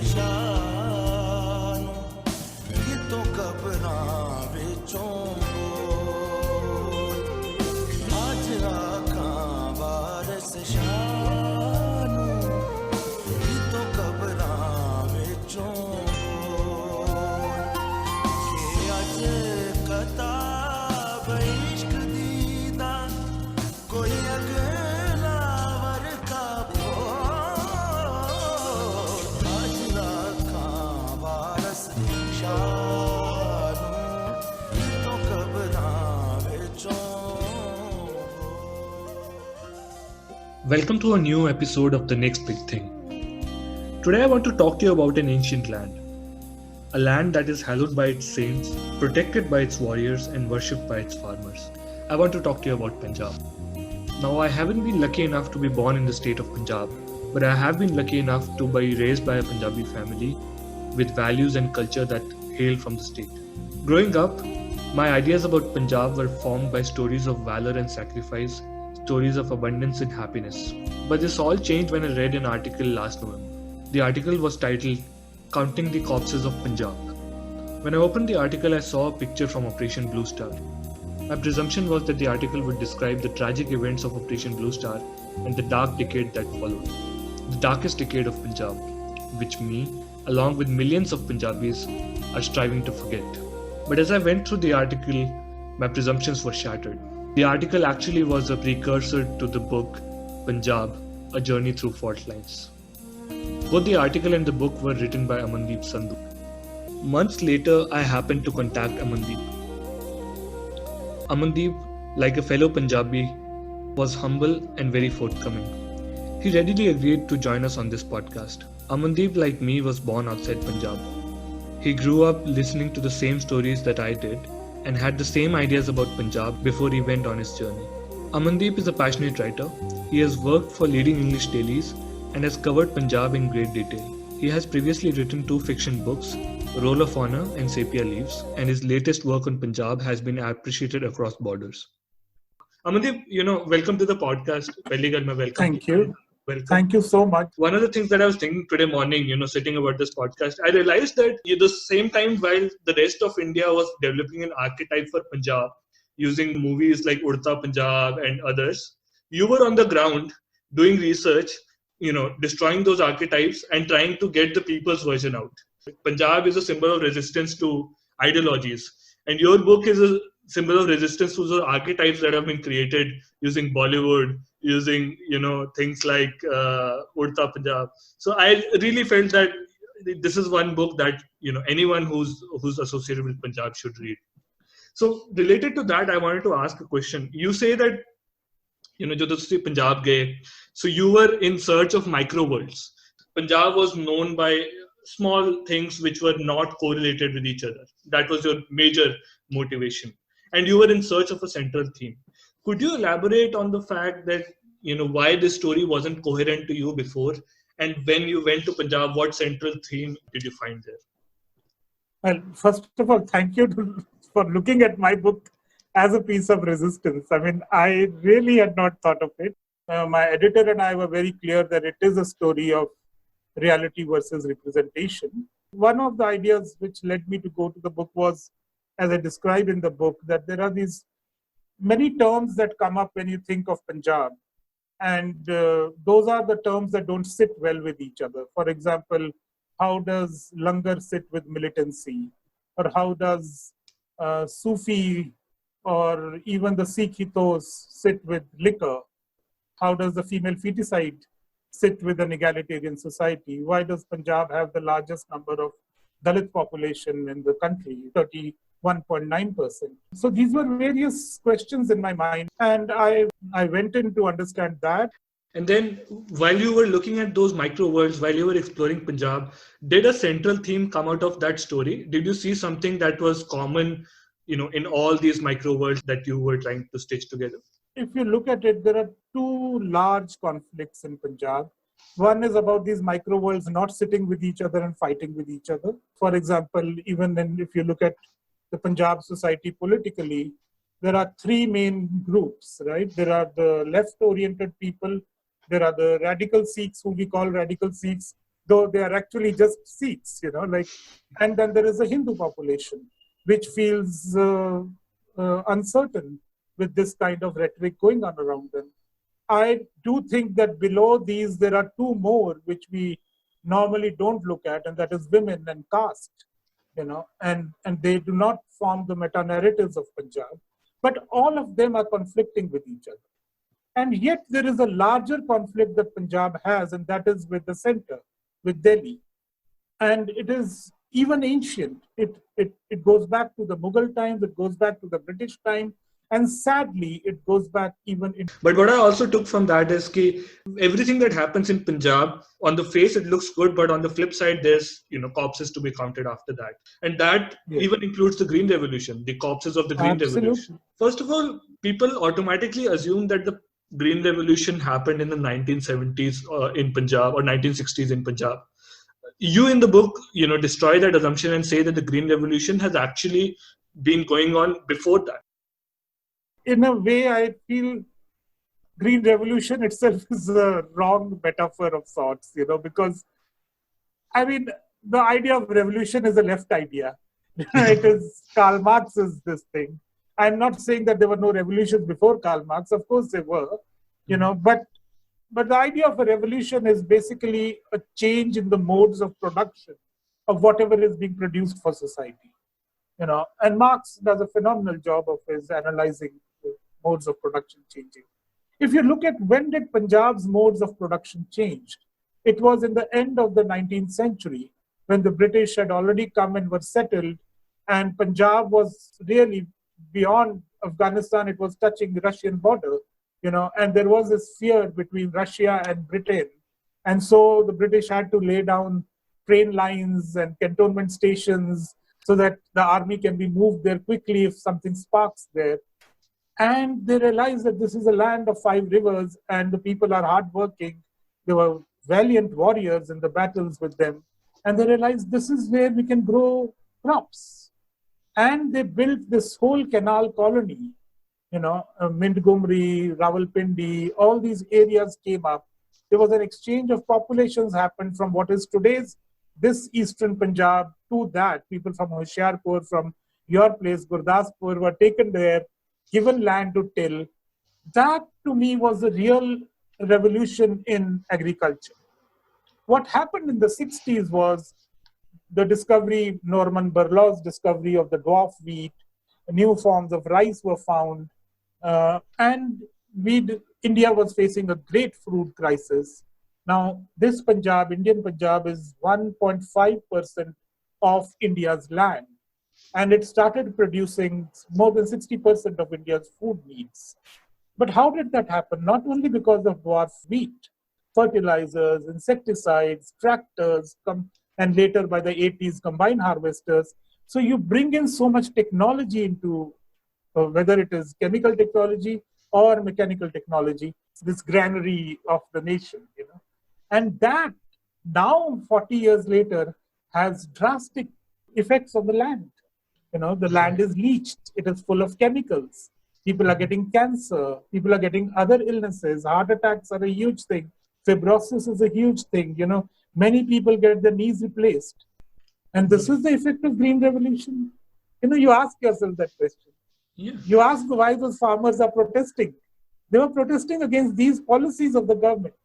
शानू कितों कबरां विचों बोल आज आखां वारस शानू कितों कबरां विचों बोल कि अज किताब इश्क दी दा कोई अगला वर्का Welcome to a new episode of The Next Big Thing. Today I want to talk to you about an ancient land. A land that is hallowed by its saints, protected by its warriors, and worshipped by its farmers. I want to talk to you about Punjab. Now, I haven't been lucky enough to be born in the state of Punjab, but I have been lucky enough to be raised by a Punjabi family with values and culture that hail from the state. Growing up, my ideas about Punjab were formed by stories of valor and sacrifice, stories of abundance and happiness. But this all changed when I read an article last November. The article was titled Counting the Corpses of Punjab. When I opened the article, I saw a picture from Operation Blue Star. My presumption was that the article would describe the tragic events of Operation Blue Star and the dark decade that followed. The darkest decade of Punjab, which me, along with millions of Punjabis, are striving to forget. But as I went through the article, my presumptions were shattered. The article actually was a precursor to the book Punjab, A Journey Through Fault Lines. Both the article and the book were written by Amandeep Sandhu. Months later, I happened to contact Amandeep. Amandeep, like a fellow Punjabi, was humble and very forthcoming. He readily agreed to join us on this podcast. Amandeep, like me, was born outside Punjab. He grew up listening to the same stories that I did and had the same ideas about Punjab before he went on his journey. Amandeep is a passionate writer. He has worked for leading English dailies and has covered Punjab in great detail. He has previously written 2 fiction books, Roll of Honor and Sepia Leaves, and his latest work on Punjab has been appreciated across borders. Amandeep, welcome to the podcast. Welcome. Thank you. Welcome. Thank you so much. One of the things that I was thinking today morning, sitting about this podcast, I realized that at the same time while the rest of India was developing an archetype for Punjab, using movies like Udta Punjab and others, you were on the ground doing research, destroying those archetypes and trying to get the people's version out. Punjab is a symbol of resistance to ideologies. And your book is a symbol of resistance to the archetypes that have been created using Bollywood, using, things like Udta Punjab. So I really felt that this is one book that, anyone who's associated with Punjab should read. So related to that, I wanted to ask a question. You say that, जब तुसी Punjab गए, so you were in search of micro worlds. Punjab was known by small things which were not correlated with each other. That was your major motivation. And you were in search of a central theme. Could you elaborate on the fact that, why this story wasn't coherent to you before? And when you went to Punjab, what central theme did you find there? Well, first of all, thank you for looking at my book as a piece of resistance. I mean, I really had not thought of it. My editor and I were very clear that it is a story of reality versus representation. One of the ideas which led me to go to the book was, as I described in the book, that there are these many terms that come up when you think of Punjab. And those are the terms that don't sit well with each other. For example, how does langar sit with militancy? Or how does Sufi or even the Sikh ethos sit with liquor? How does the female feticide sit with an egalitarian society? Why does Punjab have the largest number of Dalit population in the country, 31.9%? So these were various questions in my mind, and I went in to understand that. And then while you were looking at those micro worlds, while you were exploring Punjab, did a central theme come out of that story? Did you see something that was common, in all these micro worlds that you were trying to stitch together? If you look at it, there are 2 large conflicts in Punjab. One is about these micro worlds not sitting with each other and fighting with each other. For example, even if you look at the Punjab society politically, there are 3 main groups, right? There are the left-oriented people, there are the radical Sikhs, who we call radical Sikhs, though they are actually just Sikhs, and then there is a Hindu population, which feels uncertain with this kind of rhetoric going on around them. I do think that below these, there are two more which we normally don't look at, and that is women and caste, and they do not form the meta-narratives of Punjab, but all of them are conflicting with each other. And yet there is a larger conflict that Punjab has, and that is with the center, with Delhi. And it is even ancient. It goes back to the Mughal times, it goes back to the British time, and sadly, it goes back even in... But what I also took from that is that everything that happens in Punjab, on the face it looks good, but on the flip side, there's corpses to be counted after that. And that even includes the Green Revolution, the corpses of the Green Revolution. First of all, people automatically assume that the Green Revolution happened in the 1970s in Punjab or 1960s in Punjab. You in the book, destroy that assumption and say that the Green Revolution has actually been going on before that. In a way, I feel Green Revolution itself is a wrong metaphor of sorts, because, the idea of revolution is a left idea. It is Karl Marx's this thing. I'm not saying that there were no revolutions before Karl Marx. Of course there were, but the idea of a revolution is basically a change in the modes of production of whatever is being produced for society. And Marx does a phenomenal job of his analyzing the modes of production changing. If you look at when did Punjab's modes of production change, it was in the end of the 19th century when the British had already come and were settled, and Punjab was really beyond Afghanistan. It was touching the Russian border, and there was this fear between Russia and Britain. And so the British had to lay down train lines and cantonment stations so that the army can be moved there quickly if something sparks there. And they realized that this is a land of 5 rivers and the people are hardworking. They were valiant warriors in the battles with them. And they realized this is where we can grow crops. And they built this whole canal colony, Montgomery, Rawalpindi, all these areas came up. There was an exchange of populations happened from what is today's this eastern Punjab to that. People from Hoshiarpur, from your place, Gurdaspur, were taken there, given land to till. That to me was a real revolution in agriculture. What happened in the 60s was the discovery, Norman Borlaug's discovery of the dwarf wheat, new forms of rice were found, and India was facing a great fruit crisis. Now, this Punjab, Indian Punjab, is 1.5% of India's land, and it started producing more than 60% of India's food needs. But how did that happen? Not only because of dwarf wheat, fertilizers, insecticides, tractors, and later by the 80s, combine harvesters. So you bring in so much technology into, whether it is chemical technology or mechanical technology, this granary of the nation, And that now, 40 years later, has drastic effects on the land. The land is leached. It is full of chemicals. People are getting cancer. People are getting other illnesses. Heart attacks are a huge thing. Fibrosis is a huge thing. Many people get their knees replaced. And this is the effect of Green Revolution. You ask yourself that question. Yeah. You ask why those farmers are protesting. They were protesting against these policies of the government.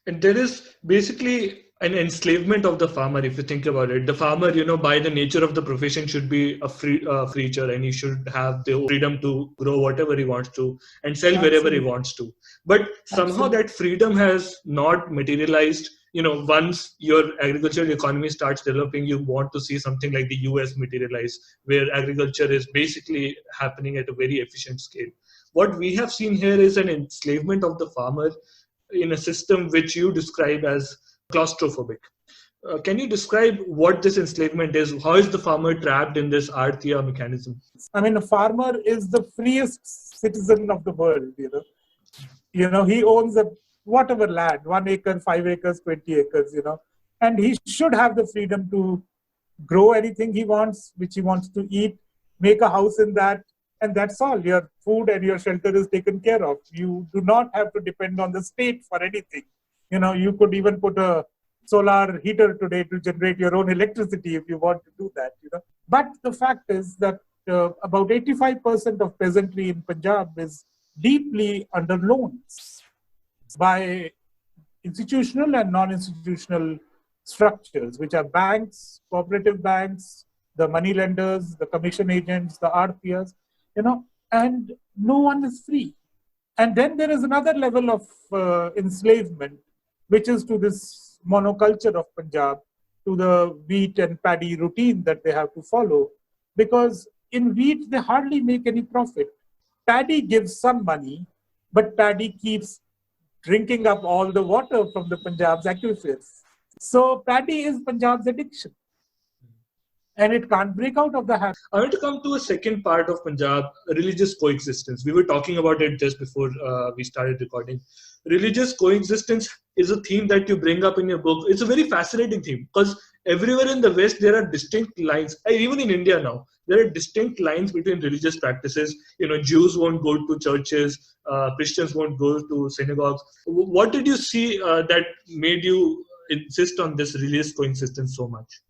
And there is basically an enslavement of the farmer, if you think about it. The farmer, by the nature of the profession, should be a free creature, and he should have the freedom to grow whatever he wants to and sell wherever he wants to. But somehow that freedom has not materialized. Once your agricultural economy starts developing, you want to see something like the US materialize, where agriculture is basically happening at a very efficient scale. What we have seen here is an enslavement of the farmer in a system which you describe as claustrophobic. Can you describe what this enslavement is? How is the farmer trapped in this Arthiya mechanism? A farmer is the freest citizen of the world, He owns whatever land, 1 acre, 5 acres, 20 acres, And he should have the freedom to grow anything he wants, which he wants to eat, make a house in that, and that's all. Your food and your shelter is taken care of. You do not have to depend on the state for anything. You could even put a solar heater today to generate your own electricity if you want to do that, you know. But the fact is that about 85% of peasantry in Punjab is deeply under loans by institutional and non-institutional structures, which are banks, cooperative banks, the money lenders, the commission agents, the RPs, you know, and no one is free. And then there is another level of enslavement, which is to this monoculture of Punjab, to the wheat and paddy routine that they have to follow. Because in wheat, they hardly make any profit. Paddy gives some money, but paddy keeps drinking up all the water from the Punjab's aquifers. So paddy is Punjab's addiction. And it can't break out of the habit. I want to come to a second part of Punjab, religious coexistence. We were talking about it just before we started recording. Religious coexistence is a theme that you bring up in your book. It's a very fascinating theme because everywhere in the West, there are distinct lines. Even in India now, there are distinct lines between religious practices. You know, Jews won't go to churches, Christians won't go to synagogues. What did you see that made you insist on this religious coexistence so much?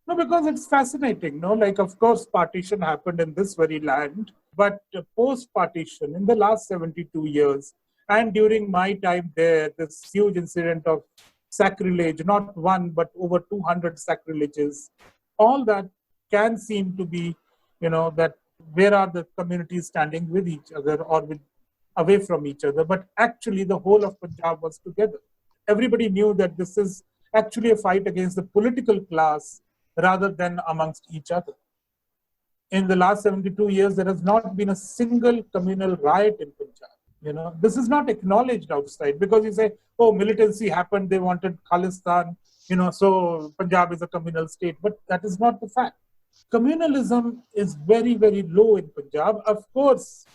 No, because it's fascinating, no? Like, of course, partition happened in this very land, but post-partition, in the last 72 years, and during my time there, this huge incident of sacrilege, not one, but over 200 sacrileges, all that can seem to be, you know, that where are the communities standing with each other or away from each other? But actually, the whole of Punjab was together. Everybody knew that this is actually a fight against the political class rather than amongst each other. In the last 72 years, there has not been a single communal riot in Punjab. You know, this is not acknowledged outside because you say, oh, militancy happened, they wanted Khalistan, you know, so Punjab is a communal state, but that is not the fact. Communalism is very, very low in Punjab. Of course,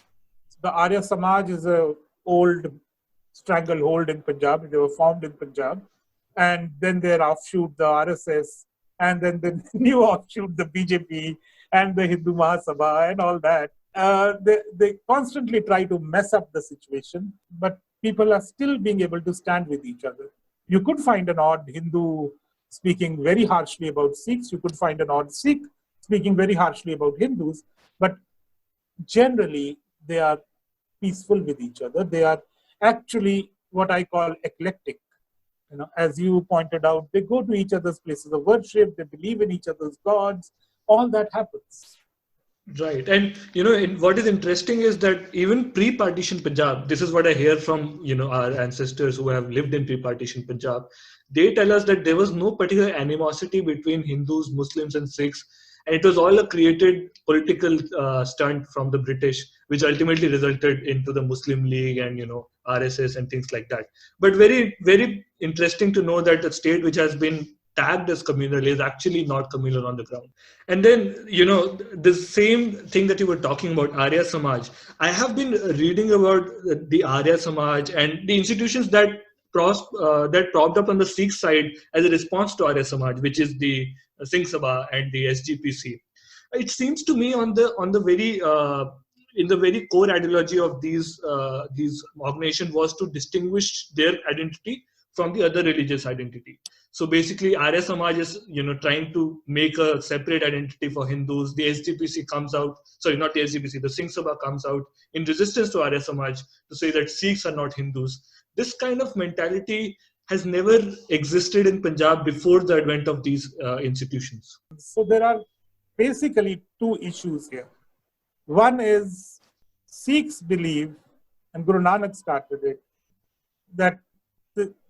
the Arya Samaj is an old stranglehold in Punjab. They were formed in Punjab. And then their offshoot, the RSS, and then the new offshoot, the BJP and the Hindu Mahasabha and all that. They constantly try to mess up the situation, but people are still being able to stand with each other. You could find an odd Hindu speaking very harshly about Sikhs. You could find an odd Sikh speaking very harshly about Hindus, but generally they are peaceful with each other. They are actually what I call eclectic. You know, as you pointed out, they go to each other's places of worship, they believe in each other's gods, all that happens. Right. And, you know, what is interesting is that even pre-partition Punjab, this is what I hear from, you know, our ancestors who have lived in pre-partition Punjab, they tell us that there was no particular animosity between Hindus, Muslims and Sikhs. And it was all a created political stunt from the British, which ultimately resulted into the Muslim League and, you know, RSS and things like that. But very, very interesting to know that a state which has been tagged as communal is actually not communal on the ground. And then, you know, the same thing that you were talking about, Arya Samaj. I have been reading about the Arya Samaj and the institutions that propped up on the Sikh side as a response to Arya Samaj, which is the Singh Sabha and the SGPC. It seems to me in the very core ideology of these organizations was to distinguish their identity from the other religious identity. So basically, Arya Samaj is, you know, trying to make a separate identity for Hindus. The SGPC comes out, sorry, not the SGPC, the Singh Sabha comes out in resistance to Arya Samaj to say that Sikhs are not Hindus. This kind of mentality has never existed in Punjab before the advent of these institutions. So there are basically two issues here. One is Sikhs believe, and Guru Nanak started it, that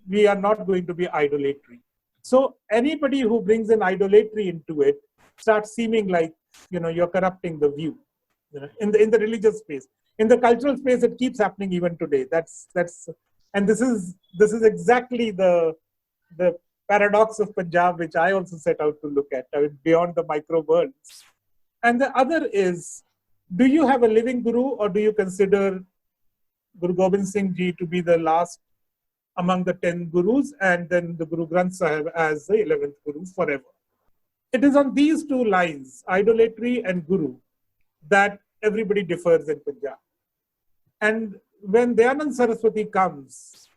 we are not going to be idolatry. So anybody who brings an idolatry into it starts seeming like, you know, you're corrupting the view. You know, in the religious space, in the cultural space, it keeps happening even today. And this is exactly the paradox of Punjab, which I also set out to look at, beyond the micro worlds. And the other is, do you have a living guru, or do you consider Guru Gobind Singh Ji to be the last among the 10 gurus, and then the Guru Granth Sahib as the 11th guru forever? It is on these two lines, idolatry and guru, that everybody differs in Punjab. And when Dayanand Saraswati comes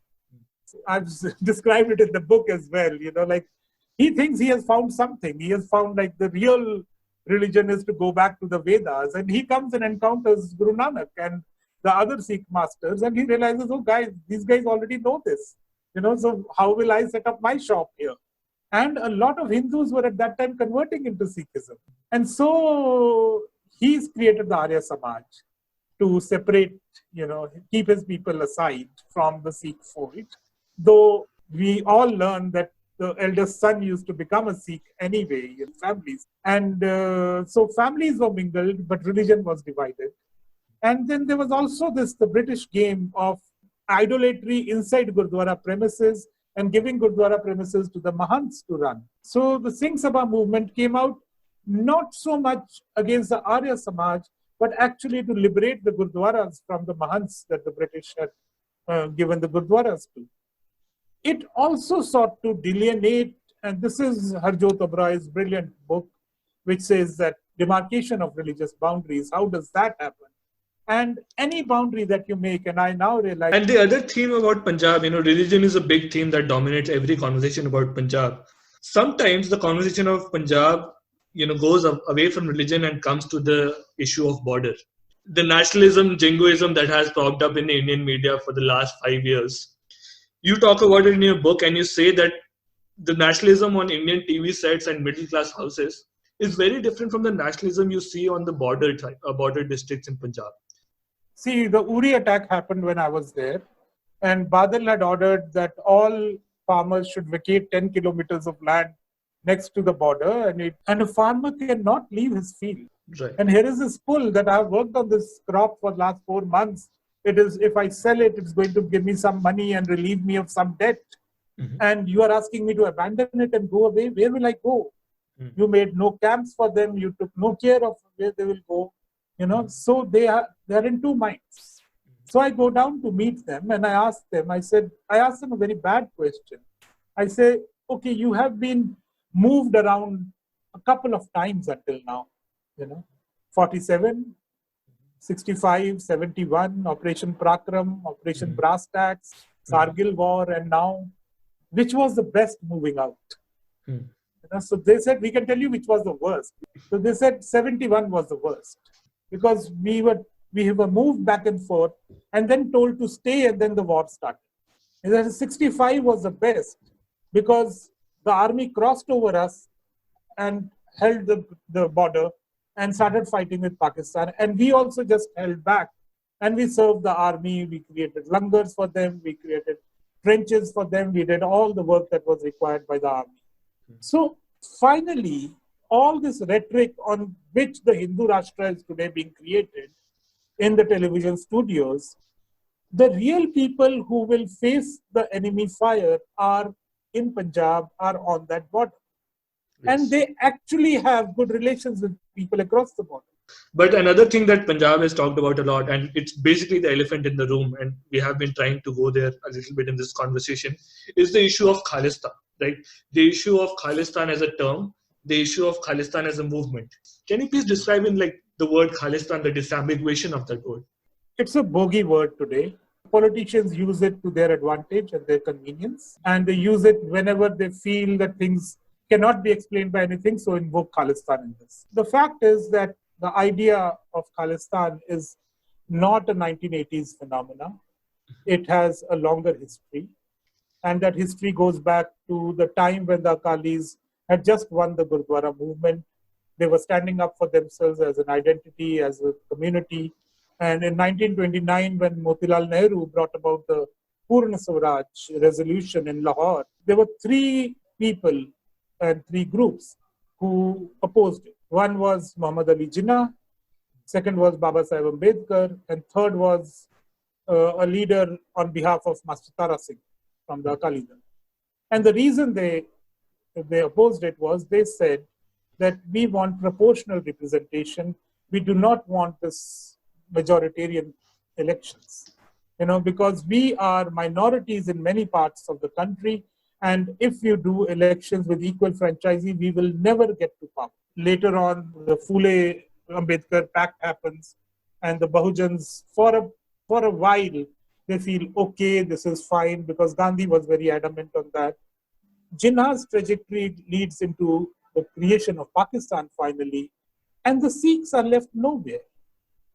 I've described it in the book as well. Like he thinks he has found something. He has found like the real religion is to go back to the Vedas, and he comes and encounters Guru Nanak and the other Sikh masters, and he realizes, oh, guys, these guys already know this. So how will I set up my shop here? And a lot of Hindus were at that time converting into Sikhism, and so he's created the Arya Samaj to separate, keep his people aside from the Sikh fold. Though we all learn that the eldest son used to become a Sikh anyway in families. And so families were mingled, but religion was divided. And then there was also the British game of idolatry inside Gurdwara premises and giving Gurdwara premises to the Mahants to run. So the Singh Sabha movement came out not so much against the Arya Samaj, but actually to liberate the Gurdwaras from the Mahants that the British had given the Gurdwaras to. It also sought to delineate, and this is Harjot Oberai's brilliant book, which says that demarcation of religious boundaries, how does that happen? And any boundary that you make, and I now realize... And the other theme about Punjab, religion is a big theme that dominates every conversation about Punjab. Sometimes the conversation of Punjab, goes away from religion and comes to the issue of border. The nationalism, jingoism that has popped up in the Indian media for the last 5 years. You talk about it in your book and you say that the nationalism on Indian TV sets and middle class houses is very different from the nationalism you see on the border districts in Punjab. See, the Uri attack happened when I was there, and Badal had ordered that all farmers should vacate 10 kilometers of land next to the border, and a farmer cannot leave his field. Right. And here is this pull that I've worked on this crop for the last 4 months. It is, if I sell it, it's going to give me some money and relieve me of some debt. Mm-hmm. And you are asking me to abandon it and go away. Where will I go? Mm-hmm. You made no camps for them. You took no care of where they will go. Mm-hmm. So they are in two minds. Mm-hmm. So I go down to meet them and I asked them a very bad question. I say, okay, you have been moved around a couple of times until now. 47, 65, 71, Operation Prakram, Operation Brass Tacks, Kargil War, and now, which was the best moving out? So they said, we can tell you which was the worst. So they said 71 was the worst because we were moved back and forth and then told to stay, and then the war started. And then 65 was the best because the army crossed over us and held the border and started fighting with Pakistan. And we also just held back. And we served the army. We created langars for them. We created trenches for them. We did all the work that was required by the army. So finally, all this rhetoric on which the Hindu Rashtra is today being created in the television studios, the real people who will face the enemy fire are in Punjab, are on that border. Yes. And they actually have good relations with people across the border. But another thing that Punjab has talked about a lot, and it's basically the elephant in the room, and we have been trying to go there a little bit in this conversation, is the issue of Khalistan, right? The issue of Khalistan as a term, the issue of Khalistan as a movement. Can you please describe in the word Khalistan, the disambiguation of that word? It's a bogey word today. Politicians use it to their advantage and their convenience, and they use it whenever they feel that things cannot be explained by anything, so invoke Khalistan in this. The fact is that the idea of Khalistan is not a 1980s phenomenon. It has a longer history, and that history goes back to the time when the Akalis had just won the Gurdwara movement. They were standing up for themselves as an identity, as a community. And in 1929, when Motilal Nehru brought about the Purna Swaraj resolution in Lahore, there were three people and three groups who opposed it. One was Muhammad Ali Jinnah, second was Baba Saheb Ambedkar, and third was a leader on behalf of Master Tara Singh from the Akali Dal. And the reason they opposed it was they said that we want proportional representation. We do not want this majoritarian elections, because we are minorities in many parts of the country. And if you do elections with equal franchisee, we will never get to power. Later on, the Phule-Ambedkar Pact happens, and the Bahujans, for a while, They feel, okay, this is fine, because Gandhi was very adamant on that. Jinnah's trajectory leads into the creation of Pakistan finally, and the Sikhs are left nowhere.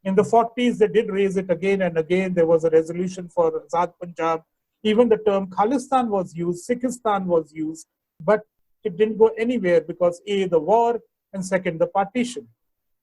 In the 40s, they did raise it again and again. There was a resolution for Azad Punjab. Even the term Khalistan was used, Sikhistan was used, but it didn't go anywhere because A, the war, and second, the partition.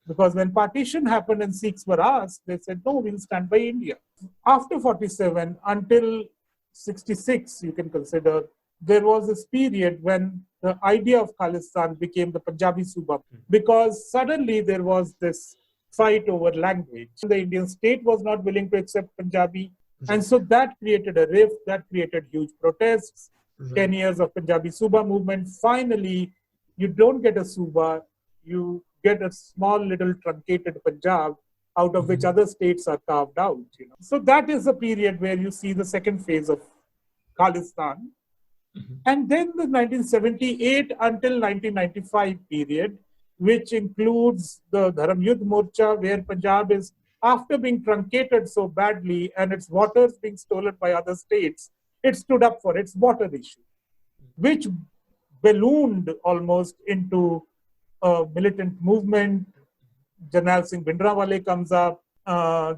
Because when partition happened and Sikhs were asked, they said, no, we'll stand by India. After 47 until 66, you can consider, there was this period when the idea of Khalistan became the Punjabi Suba, because suddenly there was this fight over language. The Indian state was not willing to accept Punjabi. And so that created a rift, that created huge protests. 10 years of Punjabi Suba movement. Finally, you don't get a Suba, you get a small little truncated Punjab, out of which other states are carved out. So that is the period where you see the second phase of Khalistan. And then the 1978 until 1995 period, which includes the Dharam Yudh Morcha, where Punjab is, after being truncated so badly and its waters being stolen by other states, it stood up for its water issue, which ballooned almost into a militant movement. Jarnail Singh Bhindranwale comes up.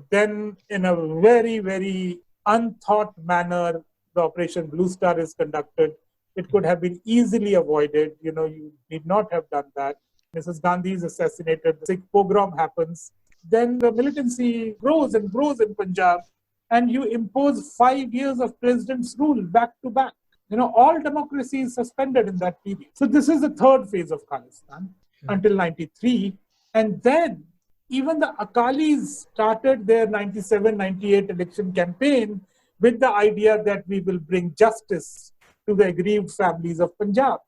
Then in a very, very unthought manner, the Operation Blue Star is conducted. It could have been easily avoided. You need not have done that. Mrs. Gandhi is assassinated. The Sikh pogrom happens. Then the militancy grows and grows in Punjab, and you impose 5 years of president's rule back to back. All democracy is suspended in that period. So this is the third phase of Khalistan until 93. And then even the Akalis started their 97-98 election campaign with the idea that we will bring justice to the aggrieved families of Punjab.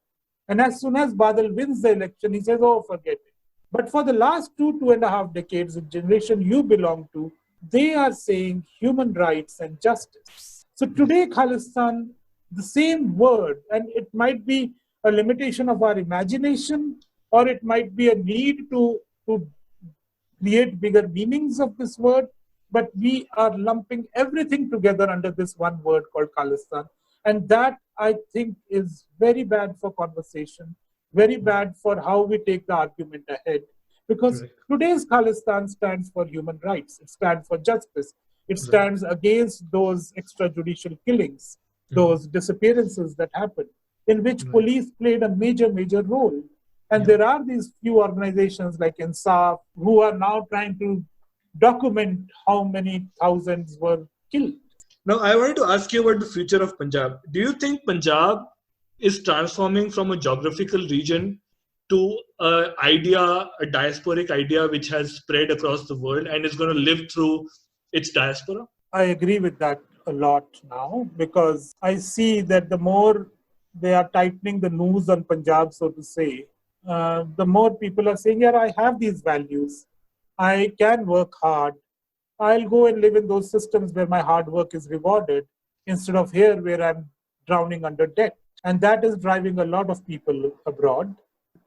And as soon as Badal wins the election, he says, oh, forget it. But for the last 2.5 decades, the generation you belong to, they are saying human rights and justice. So today, Khalistan, the same word, and it might be a limitation of our imagination, or it might be a need to create bigger meanings of this word, but we are lumping everything together under this one word called Khalistan. And that, I think, is very bad for conversation, very bad for how we take the argument ahead. Because today's Khalistan stands for human rights. It stands for justice. It stands against those extrajudicial killings, those disappearances that happened, in which police played a major, major role. And there are these few organizations like Insaf who are now trying to document how many thousands were killed. Now, I wanted to ask you about the future of Punjab. Do you think Punjab is transforming from a geographical region to a diasporic idea which has spread across the world and is going to live through its diaspora? I agree with that a lot now, because I see that the more they are tightening the noose on Punjab, so to say, the more people are saying, yeah, I have these values. I can work hard. I'll go and live in those systems where my hard work is rewarded instead of here where I'm drowning under debt. And that is driving a lot of people abroad.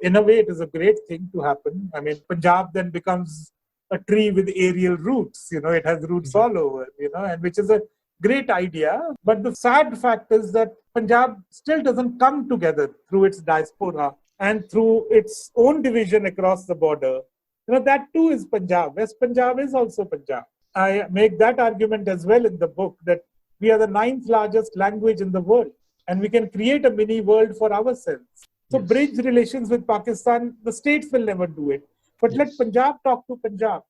In a way, it is a great thing to happen. I mean, Punjab then becomes a tree with aerial roots. It has roots all over, and which is a great idea. But the sad fact is that Punjab still doesn't come together through its diaspora and through its own division across the border. That too is Punjab. West Punjab is also Punjab. I make that argument as well in the book, that we are the 9th largest language in the world, and we can create a mini world for ourselves. So bridge relations with Pakistan, the states will never do it. But let Punjab talk to Punjab.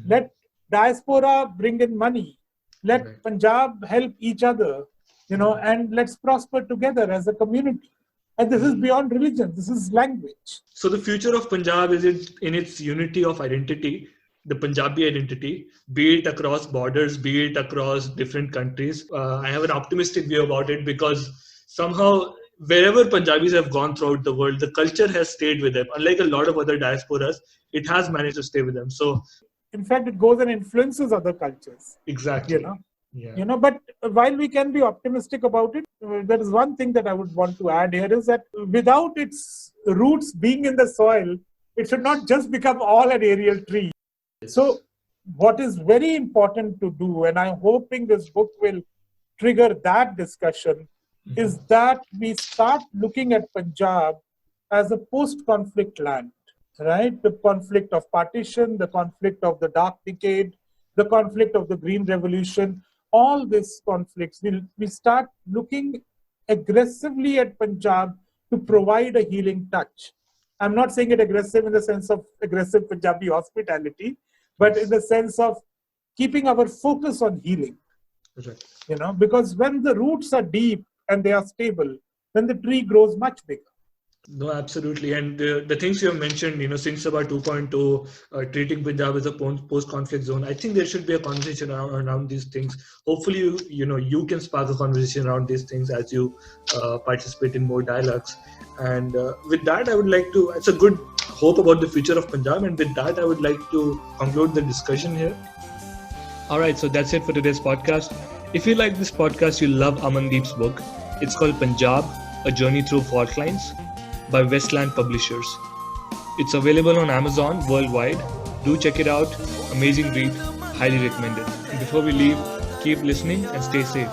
Let diaspora bring in money. Let Punjab help each other, and let's prosper together as a community. And this is beyond religion. This is language. So the future of Punjab is in its unity of identity, the Punjabi identity, be it across borders, be it across different countries. I have an optimistic view about it because somehow wherever Punjabis have gone throughout the world, the culture has stayed with them. Unlike a lot of other diasporas, it has managed to stay with them. So, in fact, it goes and influences other cultures. Exactly. But while we can be optimistic about it, there is one thing that I would want to add here is that without its roots being in the soil, it should not just become all an aerial tree. So what is very important to do, and I'm hoping this book will trigger that discussion, is that we start looking at Punjab as a post-conflict land, right? The conflict of partition, the conflict of the Dark Decade, the conflict of the Green Revolution, all these conflicts, we start looking aggressively at Punjab to provide a healing touch. I'm not saying it aggressive in the sense of aggressive Punjabi hospitality, but in the sense of keeping our focus on healing. Right. You know, because when the roots are deep and they are stable, then the tree grows much bigger. No, absolutely. And the things you have mentioned, Singh Sabha 2.0, treating Punjab as a post-conflict zone, I think there should be a conversation around these things. Hopefully, you can spark a conversation around these things as you participate in more dialogues. And with that, I would like to, it's a good hope about the future of Punjab. And with that, I would like to conclude the discussion here. All right, so that's it for today's podcast. If you like this podcast, you'll love Amandeep's book. It's called Punjab, A Journey Through Fault Lines by Westland Publishers. It's available on Amazon worldwide. Do check it out. Amazing read. Highly recommended. And before we leave, keep listening and stay safe.